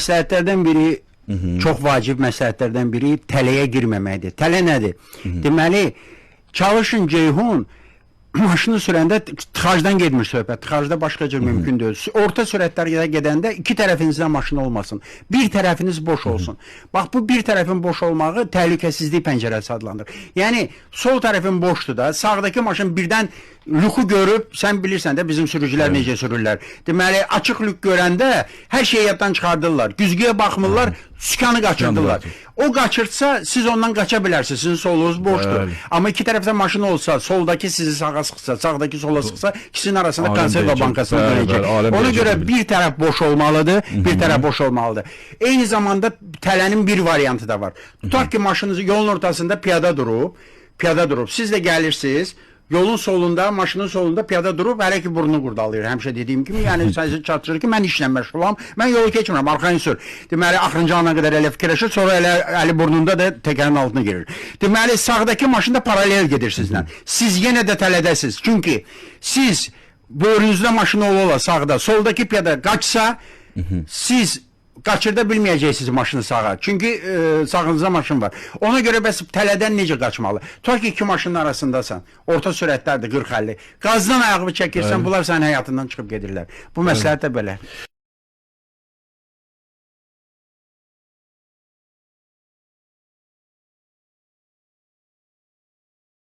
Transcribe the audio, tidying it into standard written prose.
məsləhətlərdən biri, çox vacib məsləhətlərdən biri tələyə girməməkdir. Tələ nədir? Deməli, çalışın Ceyhun maşını sürəndə tıxacdan getmir söhbət. Tıxacda başqa cür mümkün deyil. Orta sürətlərə gedəndə iki tərəfinizdə maşın olmasın. Bir tərəfiniz boş olsun. Bax, bu bir tərəfin boş olmağı təhlükəsizlik pəncərəsi adlanır. Yəni, sol tərəfin boşdur da, sağdakı maşın birdən lüku görüb, sən bilirsən də bizim sürücülər necə sürürlər. Deməli, açıq lük görəndə hər şeyi yaddan çıxardırlar. Güzgüyə baxmırlar, sükanı qaçırdırlar. O qaçırtsa, siz ondan qaça bilərsiniz. Sizin solunuz boşdur. Amma iki tərəfdə maşın olsa, soldakı sizi sağa sıxsa, sağdakı sola sıxsa, ikisinin arasında konserva bankasına dönəcək. Ona görə bir tərəf boş olmalıdır, bir tərəf boş olmalıdır. Eyni zamanda tələnin bir variantı da var. Tutaq ki, maşınınız yolun ortasında piyada durub. Siz də gəlirsiniz, yolun solunda, maşının solunda piyada durub, hələ ki burnu qurdalayır. Həmişə dediyim kimi, yəni səsi çatdırır ki, mən işlə məşğulam, mən yolu keçmirəm, arxayın sür. Deməli, axırıncı ana qədər elə fikirləşir, sonra elə əli burnunda da təkərin altına girir. Deməli, sağdakı maşında paralel gedir sizlə. Siz yenə də tələdəsiz. Çünki siz bu önünüzdə maşını ola sağda, soldakı piyada qaçsa, siz qaçırda bilməyəcəksiniz maşını sağa. Çünki sağınızda maşın var. Ona görə bəs tələdən necə qaçmalı? Tutaq ki, iki maşının arasındasan. Orta sürətlərdir 40-50. Qazdan ayağını çəkirsən, bunlar sənin həyatından çıxıb gedirlər. Bu məsləhət də belə.